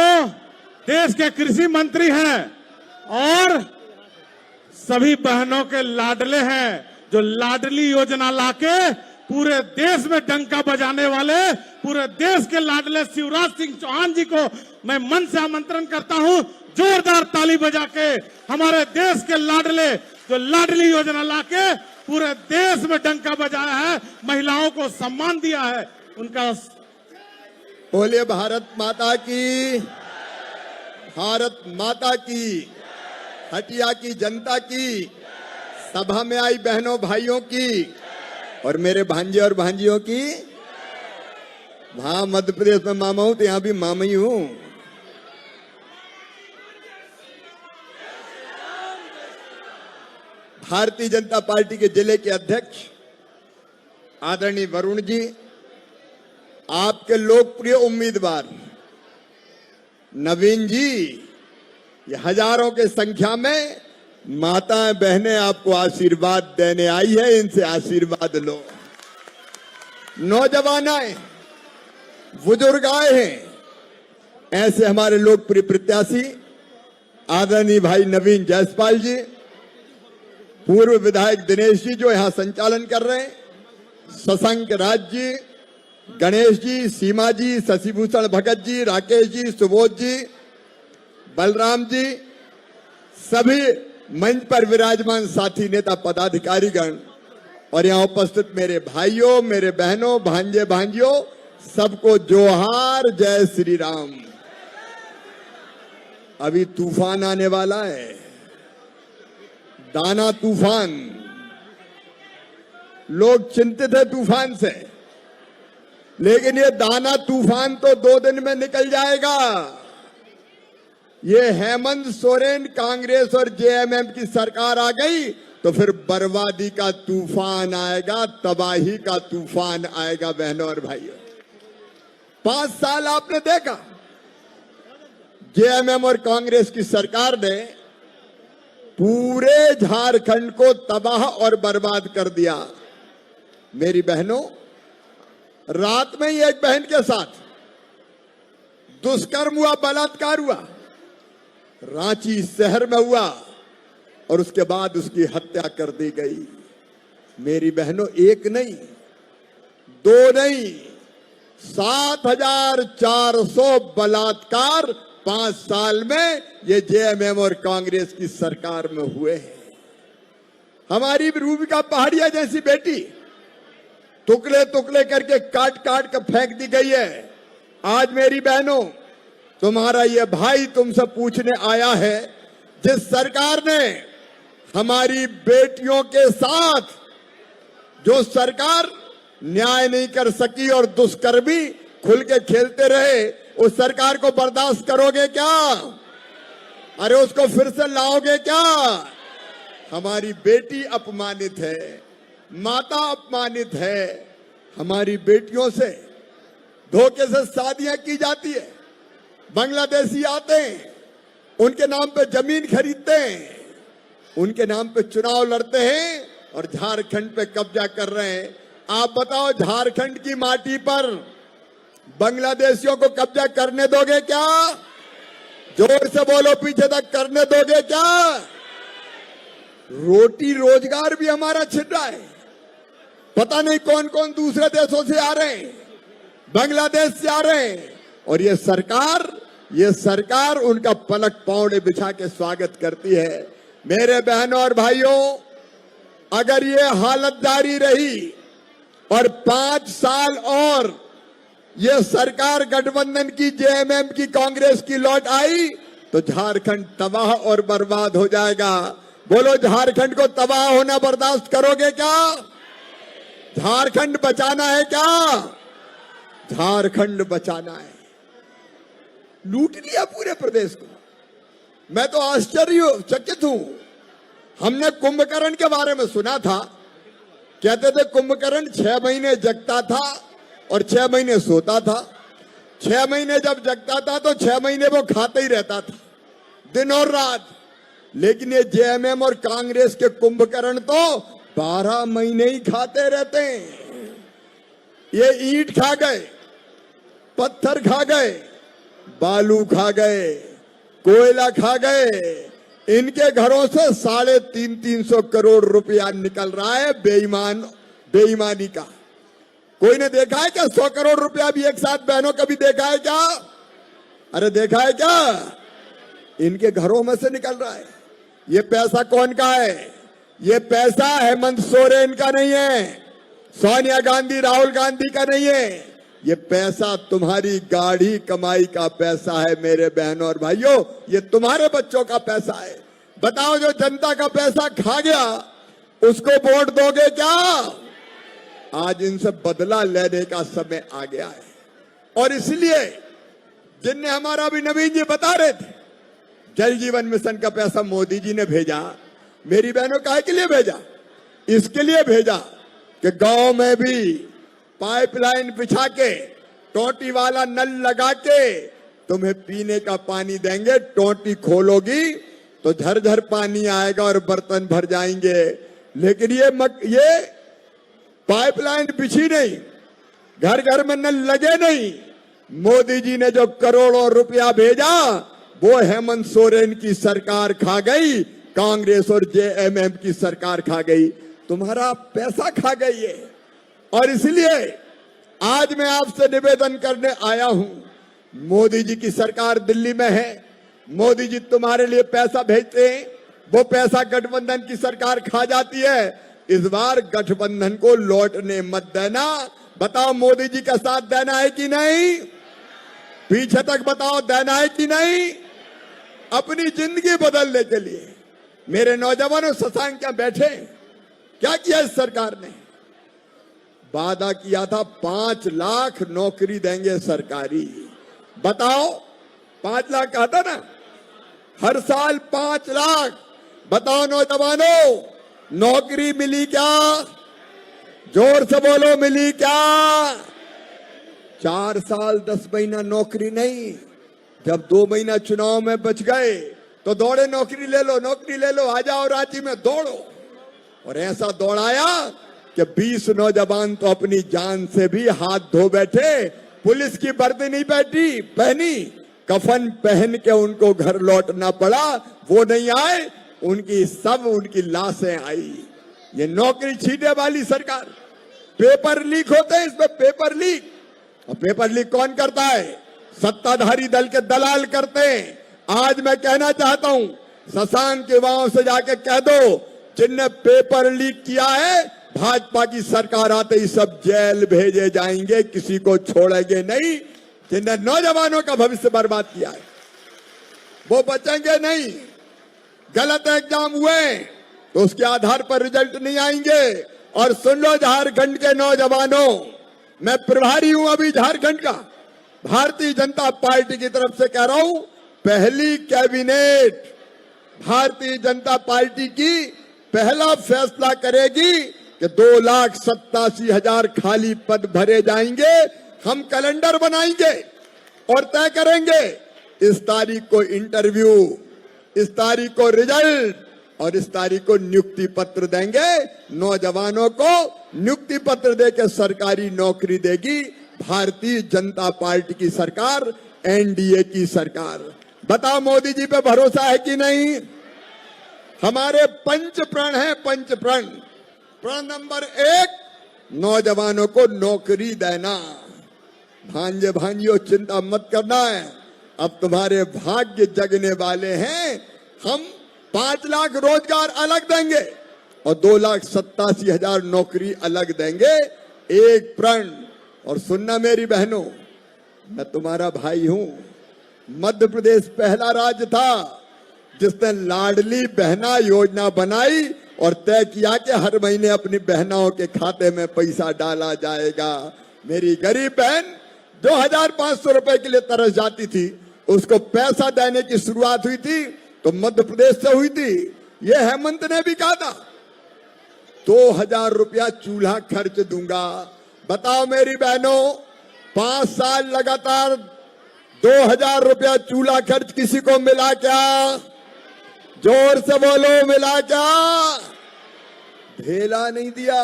देश के कृषि मंत्री हैं और सभी बहनों के लाडले हैं, जो लाडली योजना लाके पूरे देश में डंका बजाने वाले पूरे देश के लाडले शिवराज सिंह चौहान जी को मैं मन से आमंत्रण करता हूं। जोरदार ताली बजा के हमारे देश के लाडले जो लाडली योजना लाके पूरे देश में डंका बजाया है, महिलाओं को सम्मान दिया है, उनका बोलिए भारत माता की, भारत माता की, हटिया की जनता की, सभा में आई बहनों भाइयों की और मेरे भांजे और भांजियों की। वहां मध्य प्रदेश में मामा हूं तो यहां भी मामा ही हूं। भारतीय जनता पार्टी के जिले के अध्यक्ष आदरणीय वरुण जी, आपके लोकप्रिय उम्मीदवार नवीन जी, ये हजारों के संख्या में माताएं बहनें आपको आशीर्वाद देने आई है, इनसे आशीर्वाद लो। नौजवान आए, बुजुर्ग आए हैं, ऐसे हमारे लोकप्रिय प्रत्याशी आदरणीय भाई नवीन जायसवाल जी, पूर्व विधायक दिनेश जी जो यहां संचालन कर रहे हैं, शशांक राज जी, गणेश जी, सीमा जी, शशिभूषण भगत जी, राकेश जी, सुबोध जी, बलराम जी, सभी मंच पर विराजमान साथी नेता पदाधिकारीगण और यहां उपस्थित मेरे भाइयों, मेरे बहनों, भांजे भांजियों, सबको जोहार, जय श्री राम। अभी तूफान आने वाला है, दाना तूफान। लोग चिंतित है तूफान से, लेकिन ये दाना तूफान तो 2 दिन में निकल जाएगा। ये हेमंत सोरेन, कांग्रेस और जेएमएम की सरकार आ गई तो फिर बर्बादी का तूफान आएगा, तबाही का तूफान आएगा। बहनों और भाइयों, 5 साल आपने देखा जेएमएम और कांग्रेस की सरकार ने पूरे झारखंड को तबाह और बर्बाद कर दिया। मेरी बहनों, रात में ही एक बहन के साथ दुष्कर्म हुआ, बलात्कार हुआ, रांची शहर में हुआ और उसके बाद उसकी हत्या कर दी गई। मेरी बहनों, 1 नहीं, 2 नहीं, 7,400 बलात्कार 5 साल में ये जेएमएम और कांग्रेस की सरकार में हुए हैं। हमारी रूबिका पहाड़िया जैसी बेटी टुकड़े टुकड़े करके काट काट कर फेंक दी गई है। आज मेरी बहनों, तुम्हारा ये भाई तुमसे पूछने आया है, जिस सरकार ने हमारी बेटियों के साथ जो सरकार न्याय नहीं कर सकी और दुष्कर्मी खुल के खेलते रहे, उस सरकार को बर्दाश्त करोगे क्या? अरे उसको फिर से लाओगे क्या? हमारी बेटी अपमानित है, माता अपमानित है, हमारी बेटियों से धोखे से शादियां की जाती है। बांग्लादेशी आते हैं, उनके नाम पे जमीन खरीदते हैं, उनके नाम पे चुनाव लड़ते हैं और झारखंड पे कब्जा कर रहे हैं। आप बताओ, झारखंड की माटी पर बांग्लादेशियों को कब्जा करने दोगे क्या? जोर से बोलो, पीछे तक करने दोगे क्या? रोटी रोजगार भी हमारा छिन रहा है। पता नहीं कौन कौन दूसरे देशों से आ रहे हैं, बांग्लादेश से आ रहे हैं, और ये सरकार उनका पलक पांवड़े बिछा के स्वागत करती है। मेरे बहनों और भाइयों, अगर ये हालत जारी रही और 5 साल और ये सरकार गठबंधन की, जेएमएम की, कांग्रेस की लौट आई तो झारखंड तबाह और बर्बाद हो जाएगा। बोलो, झारखंड को तबाह होना बर्दाश्त करोगे क्या? झारखंड बचाना है क्या? झारखंड बचाना है। लूट लिया पूरे प्रदेश को। मैं तो आश्चर्यचकित हूं। हमने कुंभकर्ण के बारे में सुना था, कहते थे कुंभकर्ण 6 महीने जगता था और 6 महीने सोता था। 6 महीने जब जगता था तो 6 महीने वो खाता ही रहता था, दिन और रात। लेकिन ये जेएमएम और कांग्रेस के कुंभकर्ण तो 12 महीने ही खाते रहते हैं। ये ईंट खा गए, पत्थर खा गए, बालू खा गए, कोयला खा गए। इनके घरों से 350 करोड़ रुपया निकल रहा है बेईमानी का। कोई ने देखा है क्या 100 करोड़ रुपया भी एक साथ बहनों कभी देखा है क्या? अरे देखा है क्या? इनके घरों में से निकल रहा है। ये पैसा कौन का है? ये पैसा हेमंत सोरेन का नहीं है, सोनिया गांधी राहुल गांधी का नहीं है। ये पैसा तुम्हारी गाढ़ी कमाई का पैसा है मेरे बहनों और भाइयों। ये तुम्हारे बच्चों का पैसा है। बताओ, जो जनता का पैसा खा गया उसको वोट दोगे क्या? आज इनसे बदला लेने का समय आ गया है। और इसलिए जिनने हमारा भी नवीन जी बता रहे थे, जल जीवन मिशन का पैसा मोदी जी ने भेजा। मेरी बहनों काहे के लिए भेजा? इसके लिए भेजा कि गांव में भी पाइपलाइन बिछा के, टोटी वाला नल लगा के तुम्हें पीने का पानी देंगे। टोटी खोलोगी तो झरझर पानी आएगा और बर्तन भर जाएंगे। लेकिन ये पाइपलाइन बिछी नहीं, घर घर में नल लगे नहीं। मोदी जी ने जो करोड़ों रुपया भेजा वो हेमंत सोरेन की सरकार खा गई, कांग्रेस और जेएमएम की सरकार खा गई। तुम्हारा पैसा खा गई है। और इसलिए आज मैं आपसे निवेदन करने आया हूं। मोदी जी की सरकार दिल्ली में है, मोदी जी तुम्हारे लिए पैसा भेजते हैं, वो पैसा गठबंधन की सरकार खा जाती है। इस बार गठबंधन को लौटने मत देना। बताओ, मोदी जी का साथ देना है कि नहीं? पीछे तक बताओ, देना है कि नहीं? अपनी जिंदगी बदलने के लिए मेरे नौजवानों, शशांक क्या बैठे, क्या किया इस सरकार ने? वादा किया था 5 लाख नौकरी देंगे सरकारी। बताओ, 5 लाख कहा था ना, हर साल 5 लाख। बताओ नौजवानों, नौकरी मिली क्या? जोर से बोलो, मिली क्या? 4 साल 10 महीना नौकरी नहीं। जब 2 महीना चुनाव में बच गए तो दौड़े, नौकरी ले लो, नौकरी ले लो, आ जाओ रांची में, दौड़ो। और ऐसा दौड़ाया कि 20 नौजवान तो अपनी जान से भी हाथ धो बैठे। पुलिस की वर्दी नहीं पहनी, कफन पहन के उनको घर लौटना पड़ा। वो नहीं आए, उनकी लाशें आई। ये नौकरी छीनने वाली सरकार। पेपर लीक होते हैं, इसमें पेपर लीक। और पेपर लीक कौन करता है? सत्ताधारी दल के दलाल करते हैं। आज मैं कहना चाहता हूं, शशांक के गांव से जाके कह दो, जिनने पेपर लीक किया है भाजपा की सरकार आते ही सब जेल भेजे जाएंगे, किसी को छोड़ेंगे नहीं। जिनने नौजवानों का भविष्य बर्बाद किया है वो बचेंगे नहीं। गलत एग्जाम हुए तो उसके आधार पर रिजल्ट नहीं आएंगे। और सुन लो झारखंड के नौजवानों, मैं प्रभारी हूं अभी झारखंड का, भारतीय जनता पार्टी की तरफ से कह रहा हूं, पहली कैबिनेट भारतीय जनता पार्टी की पहला फैसला करेगी कि 2,87,000 खाली पद भरे जाएंगे। हम कैलेंडर बनाएंगे और तय करेंगे इस तारीख को इंटरव्यू, इस तारीख को रिजल्ट और इस तारीख को नियुक्ति पत्र देंगे। नौजवानों को नियुक्ति पत्र देकर सरकारी नौकरी देगी भारतीय जनता पार्टी की सरकार, एनडीए की सरकार। बताओ, मोदी जी पे भरोसा है कि नहीं? हमारे पंच प्रण है, पंच प्रण। प्रण नंबर 1, नौजवानों को नौकरी देना। भांजे भांजियों, चिंता मत करना है, अब तुम्हारे भाग्य जगने वाले हैं। हम 5 लाख रोजगार अलग देंगे और 2,87,000 नौकरी अलग देंगे। एक प्रण। और सुनना मेरी बहनों, मैं तुम्हारा भाई हूं। मध्य प्रदेश पहला राज्य था जिसने लाडली बहना योजना बनाई और तय किया कि हर महीने अपनी बहनाओं के खाते में पैसा डाला जाएगा। मेरी गरीब बहन 2,500 रुपए के लिए तरस जाती थी, उसको पैसा देने की शुरुआत हुई थी तो मध्य प्रदेश से हुई थी। ये हेमंत ने भी कहा था 2,000 रुपया चूल्हा खर्च दूंगा। बताओ मेरी बहनों, 5 साल लगातार 2,000 रुपया चूल्हा खर्च किसी को मिला क्या? जोर से बोलो, मिला क्या? ढेला नहीं दिया।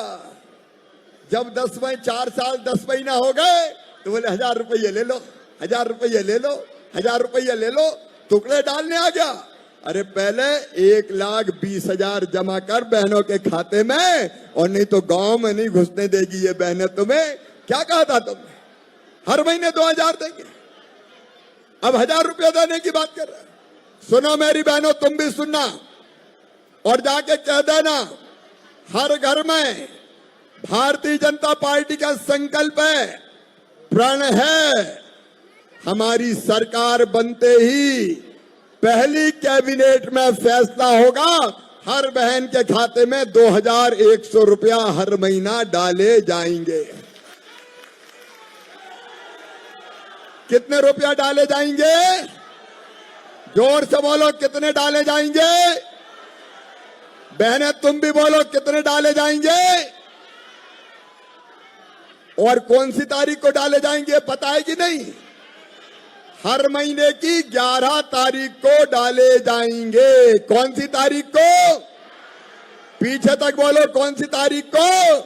जब 4 साल 10 महीना हो गए तो बोले 1000 रुपये ले लो, 1000 रुपये ले लो, 1000 रुपये ले लो, टुकड़े डालने आ गया। अरे पहले 1,20,000 जमा कर बहनों के खाते में, और नहीं तो गांव में नहीं घुसने देगी ये बहनें तुम्हें। क्या कहा था तुमने? हर महीने 2000 देंगे, अब 1000 रुपया देने की बात कर रहे हैं। सुनो मेरी बहनों, तुम भी सुनना और जाके कह देना, हर घर में भारतीय जनता पार्टी का संकल्प है, प्रण है, हमारी सरकार बनते ही पहली कैबिनेट में फैसला होगा, हर बहन के खाते में 2100 रुपया हर महीना डाले जाएंगे। कितने रुपया डाले जाएंगे? जोर से बोलो, कितने डाले जाएंगे? बहनें तुम भी बोलो, कितने डाले जाएंगे? और कौन सी तारीख को डाले जाएंगे पता है कि नहीं? हर महीने की 11 तारीख को डाले जाएंगे। कौन सी तारीख को? पीछे तक बोलो, कौन सी तारीख को?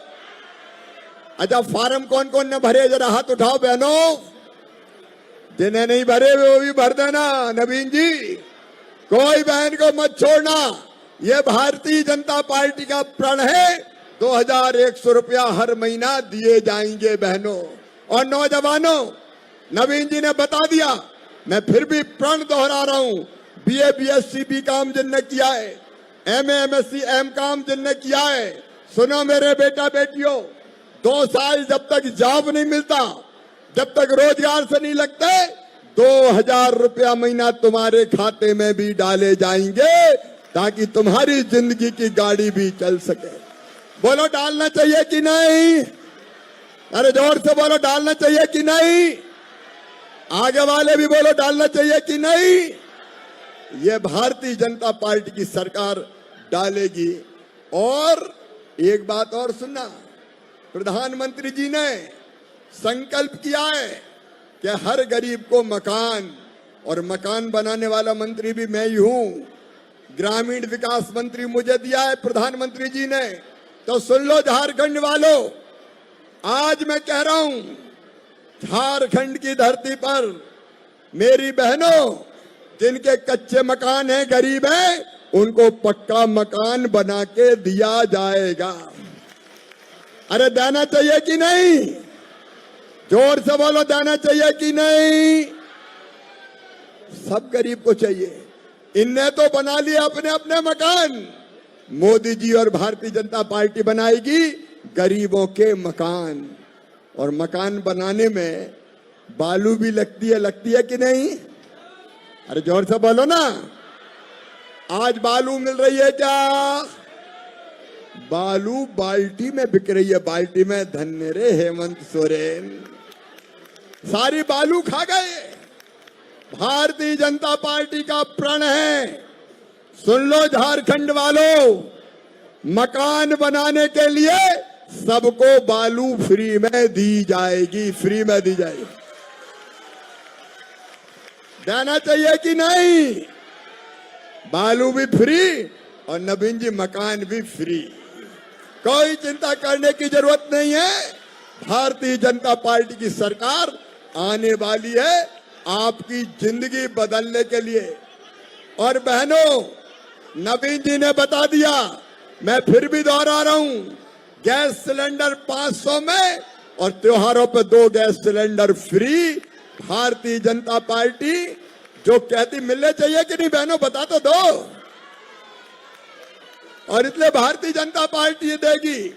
अच्छा, फार्म कौन कौन ने भरे? जरा हाथ उठाओ बहनों। जिन्हें नहीं भरे वो भी भर देना। नवीन जी, कोई बहन को मत छोड़ना। ये भारतीय जनता पार्टी का प्रण है, 2100 रुपया हर महीना दिए जाएंगे बहनों और नौजवानों। नवीन जी ने बता दिया, मैं फिर भी प्रण दोहरा रहा हूं। BA BSc BCom जिनने किया है, MA MSc MCom जिनने किया है, सुनो मेरे बेटा बेटियों, 2 साल जब तक जॉब नहीं मिलता, जब तक रोजगार से नहीं लगते, 2000 रुपया महीना तुम्हारे खाते में भी डाले जाएंगे ताकि तुम्हारी जिंदगी की गाड़ी भी चल सके। बोलो, डालना चाहिए कि नहीं? अरे जोर से बोलो, डालना चाहिए कि नहीं? आगे वाले भी बोलो, डालना चाहिए कि नहीं? ये भारतीय जनता पार्टी की सरकार डालेगी। और एक बात और सुनना, प्रधानमंत्री जी ने संकल्प किया है कि हर गरीब को मकान, और मकान बनाने वाला मंत्री भी मैं ही हूं। ग्रामीण विकास मंत्री मुझे दिया है प्रधानमंत्री जी ने। तो सुन लो झारखंड वालों, आज मैं कह रहा हूं, झारखंड की धरती पर मेरी बहनों, जिनके कच्चे मकान हैं, गरीब हैं, उनको पक्का मकान बना के दिया जाएगा। अरे देना चाहिए कि नहीं? जोर से बोलो, देना चाहिए कि नहीं? सब गरीब को चाहिए। इनने तो बना लिए अपने अपने मकान, मोदी जी और भारतीय जनता पार्टी बनाएगी गरीबों के मकान। और मकान बनाने में बालू भी लगती है कि नहीं? अरे जोर से बोलो ना। आज बालू मिल रही है क्या? बालू बाल्टी में बिक रही है, बाल्टी में। धन्य रे हेमंत सोरेन, सारी बालू खा गए। भारतीय जनता पार्टी का प्रण है, सुन लो झारखंड वालों, मकान बनाने के लिए सबको बालू फ्री में दी जाएगी, फ्री में दी जाएगी। देना चाहिए कि नहीं? बालू भी फ्री और नवीन जी मकान भी फ्री। कोई चिंता करने की जरूरत नहीं है। भारतीय जनता पार्टी की सरकार आने वाली है आपकी जिंदगी बदलने के लिए। और बहनों, नवीन जी ने बता दिया, मैं फिर भी दोहरा रहा हूं, गैस सिलेंडर 500 में और त्योहारों पे 2 gas cylinder free. Bharatiya Janata party जो कहती मिलने चाहिए कि नहीं बहनों, बता तो दो। और इसलिए भारतीय जनता पार्टी ये देगी।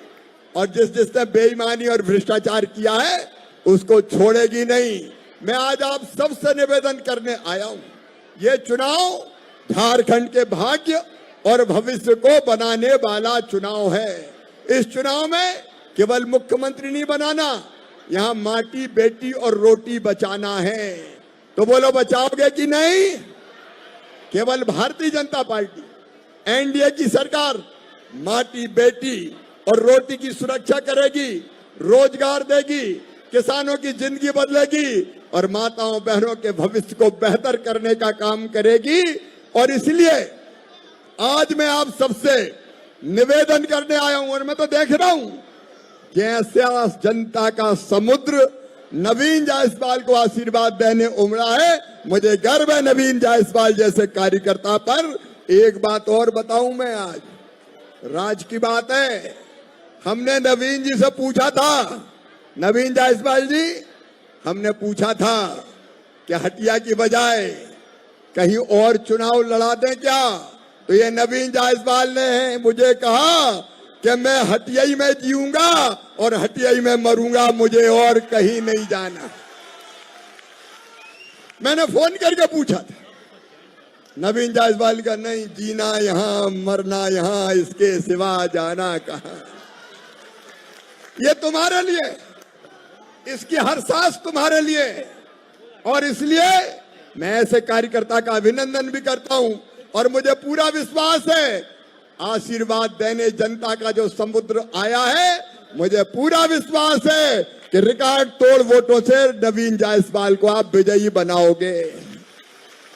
और जिसने बेईमानी और भ्रष्टाचार किया है उसको छोड़ेगी नहीं। मैं आज आप सबसे निवेदन करने आया हूं, ये चुनाव झारखंड के भाग्य और भविष्य को बनाने वाला चुनाव है। इस चुनाव में केवल मुख्यमंत्री नहीं बनाना, यहां माटी, बेटी और रोटी बचाना है। तो बोलो, बचाओगे कि नहीं? केवल भारतीय जनता पार्टी, एनडीए की सरकार माटी, बेटी और रोटी की सुरक्षा करेगी, रोजगार देगी, किसानों की जिंदगी बदलेगी और माताओं बहनों के भविष्य को बेहतर करने का काम करेगी। और इसलिए आज मैं आप सबसे निवेदन करने आया हूं और मैं तो देख रहा हूं जैसा जनता का समुद्र नवीन जायसवाल को आशीर्वाद देने उमड़ा है। मुझे गर्व है नवीन जायसवाल जैसे कार्यकर्ता पर। एक बात और बताऊं मैं, आज राज की बात है, हमने नवीन जी से पूछा था, नवीन जायसवाल जी, हमने पूछा था कि हटिया की बजाय कहीं और चुनाव लड़ा दें क्या, तो ये नवीन जायसवाल ने मुझे कहा कि मैं हटियाई में जीऊंगा और हटियाई में मरूंगा, मुझे और कहीं नहीं जाना। मैंने फोन करके पूछा था, नवीन जायसवाल का नहीं, जीना यहां मरना यहां, इसके सिवा जाना कहां। ये तुम्हारे लिए, इसकी हर सांस तुम्हारे लिए, और इसलिए मैं ऐसे कार्यकर्ता का अभिनंदन भी करता हूं। और मुझे पूरा विश्वास है, आशीर्वाद देने जनता का जो समुद्र आया है, मुझे पूरा विश्वास है कि रिकॉर्ड तोड़ वोटों से नवीन जायसवाल को आप विजयी बनाओगे।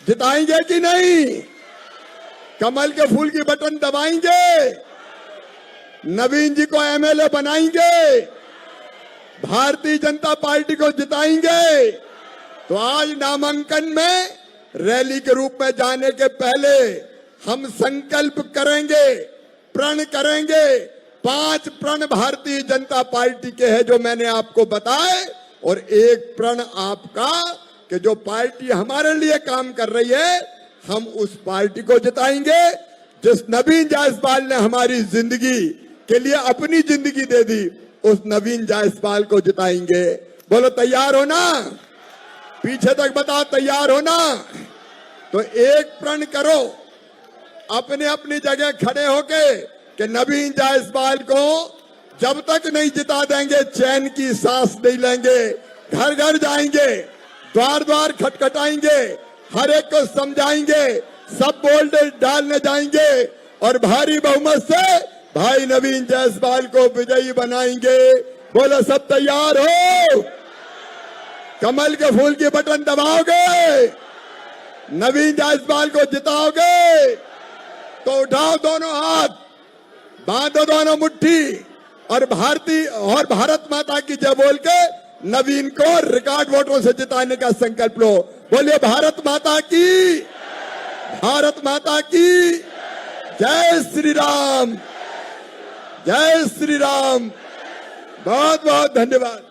जिताएंगे कि नहीं? कमल के फूल की बटन दबाएंगे, नवीन जी को एमएलए बनाएंगे, भारतीय जनता पार्टी को जिताएंगे। तो आज नामांकन में रैली के रूप में जाने के पहले हम संकल्प करेंगे, प्रण करेंगे। 5 प्रण भारतीय जनता पार्टी के हैं जो मैंने आपको बताए, और एक प्रण आपका कि जो पार्टी हमारे लिए काम कर रही है, हम उस पार्टी को जिताएंगे। जिस नवीन जायसवाल ने हमारी जिंदगी के लिए अपनी जिंदगी दे दी, उस नवीन जायसवाल को जिताएंगे। बोलो तैयार हो ना? पीछे तक बताओ तैयार हो ना? तो एक प्रण करो, अपने अपनी जगह खड़े होके, कि नवीन जायसवाल को जब तक नहीं जिता देंगे चैन की सांस नहीं लेंगे। घर घर जाएंगे, द्वार द्वार खटखटाएंगे, हर एक को समझाएंगे, सब वोट डालने जाएंगे और भारी बहुमत से भाई नवीन जायसवाल को विजयी बनाएंगे। बोलो सब तैयार हो? कमल के फूल की बटन दबाओगे? नवीन जायसवाल को जिताओगे? तो उठाओ दोनों हाथ, बांधो दोनों मुट्ठी, और भारत माता की जय बोल के नवीन को रिकॉर्ड वोटों से जिताने का संकल्प लो। बोलिए भारत माता की, भारत माता की जय श्री राम, जय श्री राम। बहुत बहुत धन्यवाद।